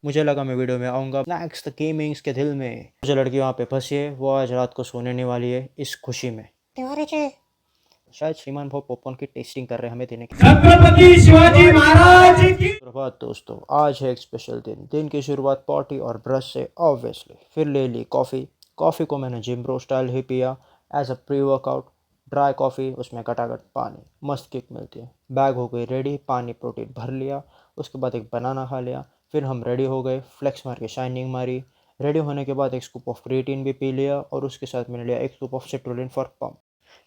मुझे लगा मैं वीडियो में आऊँगा नेक्स्ट द गेमिंग्स के दिल में। मुझे लड़की वहाँ पे फंसी है, वो आज रात को सोने नहीं वाली है इस खुशी में। शायद श्रीमान भाव पॉपकॉर्न की टेस्टिंग कर रहे हैं हमें देने की। छत्रपति शिवाजी महाराज की शुरुआत। दोस्तों आज है एक स्पेशल दिन। दिन की शुरुआत पॉटी और ब्रश से ऑब्वियसली। फिर ले ली कॉफ़ी। कॉफ़ी को मैंने जिम ब्रो स्टाइल ही पिया as a pre workout. Dry coffee, उसमें घटाघट पानी, मस्त किक मिलती है। बैग हो गई रेडी, पानी प्रोटीन भर लिया। उसके बाद एक बनाना खा लिया। फिर हम रेडी हो गए, फ्लेक्स मार के शाइनिंग मारी। रेडी होने के बाद एक स्कूप ऑफ क्रिएटिन भी पी लिया और उसके साथ मैंने लिया एक scoop of citrulline for pump.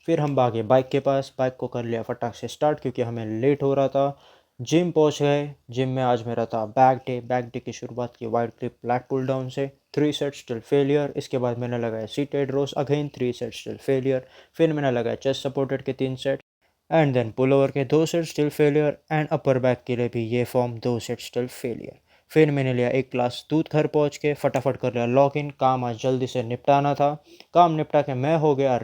फिर हम भागे बाइक के पास, बाइक को कर लिया फटाक से स्टार्ट क्योंकि हमें लेट हो रहा था। जिम पहुंच गए। जिम में आज मेरा था बैक डे की शुरुआत की wide grip lat pull down से 3 सेट स्टिल फेलियर। इसके बाद मैंने लगाया seated rows again 3 set still failure. फिर मैंने लगाया चेस्ट सपोर्टेड के 3 set and then pull over के 2 set still failure and upper back के लिए भी ये फॉर्म 2 सेट स्टिल फेलियर। फिर मैंने लिया एक ग्लास दूध, घर पहुंच के फटाफट कर लिया लॉग इन। काम आज जल्दी से निपटाना था। काम निपटा के मैं हो गया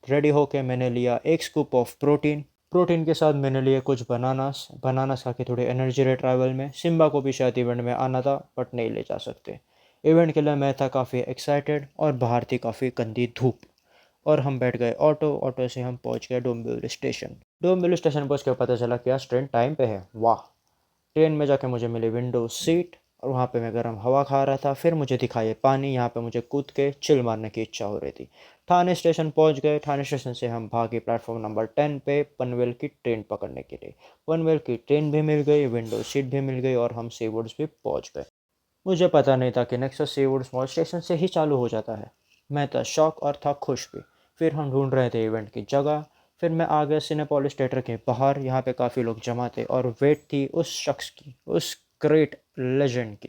रेडी होके मैंने लिया एक स्कूप ऑफ प्रोटीन के साथ मैंने लिए कुछ बनानास खा के थोड़ी एनर्जी रहे ट्रैवल में। सिम्बा को भी शायद इवेंट में आना था बट नहीं ले जा सकते। इवेंट के लिए मैं था काफ़ी एक्साइटेड और बाहर थी काफ़ी गंदी धूप। और हम बैठ गए ऑटो से हम पहुंच गए डोंबिवली स्टेशन पहुंच के पता चला कि आज ट्रेन टाइम पे है। वाह। ट्रेन में जाके मुझे मिली विंडो सीट और वहाँ पे मैं गर्म हवा खा रहा था। फिर मुझे दिखा ये पानी, यहाँ पे मुझे कूद के चिल मारने की इच्छा हो रही थी। ठाणे स्टेशन पहुँच गए। ठाणे स्टेशन से हम भागे प्लेटफॉर्म नंबर 10 पे पनवेल की ट्रेन पकड़ने के लिए। पनवेल की ट्रेन भी मिल गई, विंडो सीट भी मिल गई और हम सीवुड्स भी पहुँच गए। मुझे पता नहीं था कि नेक्स्ट सीवुड स्मॉल स्टेशन से ही चालू हो जाता है। मैं था शॉक और था खुश भी। फिर हम ढूंढ रहे थे इवेंट की जगह। फिर मैं आ गया सिनेपोलिस थिएटर के बाहर। यहाँ पे काफ़ी लोग जमा थे और वेट थी उस शख्स की, उस ग्रेट लेजेंड की।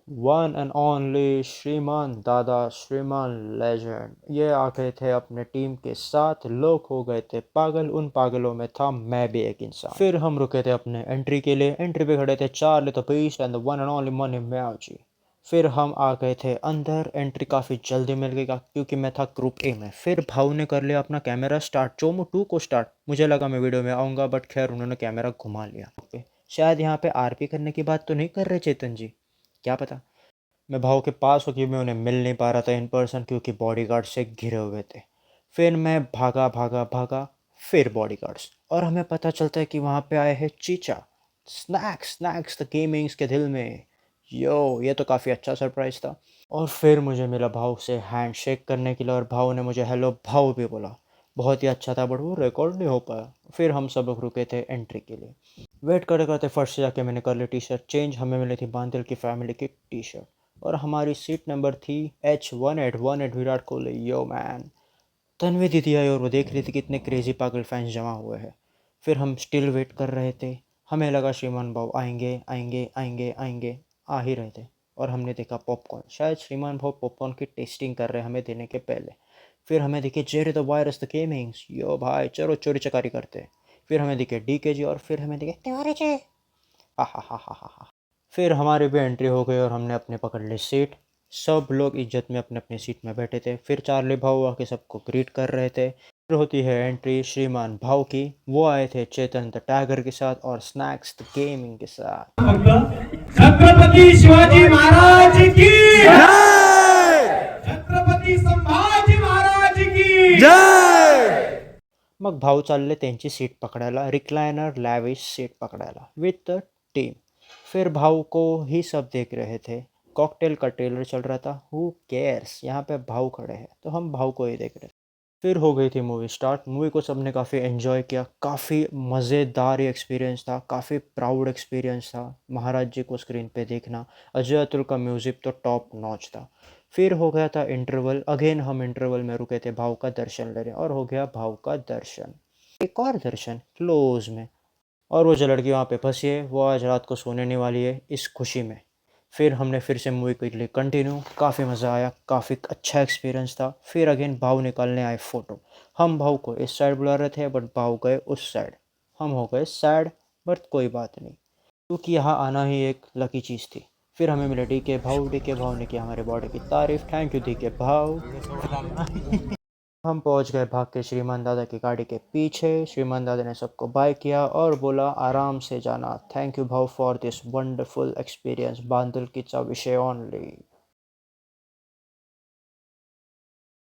वन एंड ओनली श्रीमान दादा, श्रीमान लेजेंड। ये आ गए थे अपने टीम के साथ। लोग हो गए थे पागल, उन पागलों में था मैं भी एक इंसान। फिर हम रुके थे अपने एंट्री के लिए। एंट्री पे खड़े थे Charlie the beast and the one and only money meow ji. फिर हम आ गए थे अंदर। एंट्री काफ़ी जल्दी मिल गई क्योंकि मैं था ग्रुप ए में। फिर भाव ने कर लिया अपना कैमरा स्टार्ट, चोमू 2 को स्टार्ट। मुझे लगा मैं वीडियो में आऊँगा बट खैर उन्होंने कैमरा घुमा लिया। ओके, शायद यहाँ पे आरपी करने की बात तो नहीं कर रहे चेतन जी, क्या पता। मैं भाव के पास होकर मैं उन्हें मिल नहीं पा रहा था इन पर्सन क्योंकि बॉडीगार्ड से घिरे हुए थे। फिर मैं भागा फिर बॉडीगार्ड्स और हमें पता चलता है कि वहाँ पे आए हैं चीचा। स्नैक्स द गेमिंग्स के दिल में। ये तो काफ़ी अच्छा सरप्राइज़ था। और फिर मुझे मिला भाव से हैंड शेक करने के लिए और भाव ने मुझे हेलो भाव भी बोला। बहुत ही अच्छा था बट वो रिकॉर्ड नहीं हो पाया। फिर हम सब लोग रुके थे एंट्री के लिए। वेट करते करते फर्स्ट से जाके मैंने कर ली टी शर्ट चेंज। हमें मिली थी बांदिल की फैमिली की टी शर्ट और हमारी सीट नंबर थी H1818 Virat Kohli. Yo man. Tanvi दीदी आई और वो देख रही थी कितने क्रेजी पागल फैंस जमा हुए हैं। फिर हम स्टिल वेट कर रहे थे। हमें लगा श्रीमान भाव आएंगे, आ ही रहे थे। और हमने देखा पॉपकॉर्न। शायद श्रीमान भाव पॉपकॉर्न की टेस्टिंग कर रहे हैं हमें देने के पहले। फिर हमें दिखे जेरे द वायरस द गेमिंग्स। यो भाई चलो चोरी चकारी करते। फिर हमें दिखे DK जी और फिर हमें दिखे तिवारी जी। हा हा हा हा हा हा। फिर हमारी भी एंट्री हो गई और हमने अपने पकड़ ली सीट। सब लोग इज्जत में अपने अपनी सीट में बैठे थे। फिर चार्ली भाऊ आके सबको ग्रीट कर रहे थे। फिर होती है एंट्री श्रीमान भाव की। वो आए थे चेतन द टाइगर के साथ और स्नैक्स द गेमिंग के साथ। छत्रपति शिवाजी महाराज की जय। छत्रपती संभाजी महाराज की जय। मग भाऊ चालले त्यांची सीट पकडायला, रिक्लायनर लॅविश सीट पकडायला विथ द टीम। फिर भाऊ को ही सब देख रहे थे। कॉकटेल का ट्रेलर चल रहा था। हु केयर्स, यहाँ पे भाऊ खड़े हैं तो हम भाऊ को ही देख रहे थे। फिर हो गई थी मूवी स्टार्ट। मूवी को सबने काफ़ी एंजॉय किया। काफ़ी मज़ेदार एक्सपीरियंस था, काफ़ी प्राउड एक्सपीरियंस था महाराज जी को स्क्रीन पे देखना। अजय अतुल का म्यूज़िक तो टॉप नॉच था। फिर हो गया था इंटरवल। अगेन हम इंटरवल में रुके थे भाव का दर्शन लेने और हो गया भाव का दर्शन। एक और दर्शन क्लोज में। और वो जो लड़की वहाँ पे फंसी है वो आज रात को सोने नहीं वाली है इस खुशी में। फिर हमने फिर से मूवी के लिए कंटिन्यू। काफ़ी मज़ा आया, काफ़ी अच्छा एक्सपीरियंस था। फिर अगेन भाव निकालने आए फ़ोटो। हम भाव को इस साइड बुला रहे थे बट भाव गए उस साइड। हम हो गए सैड बट कोई बात नहीं क्योंकि यहाँ आना ही एक लकी चीज़ थी। फिर हमें मिले DK भाव ने किया हमारे बॉडी की तारीफ। थैंक यू DK भाव। हम पहुंच गए भाग के श्रीमान दादा की गाड़ी के पीछे। श्रीमान दादा ने सबको बाय किया और बोला आराम से जाना, थैंक यू भाव for this wonderful experience, Bandal की विषय ओनली।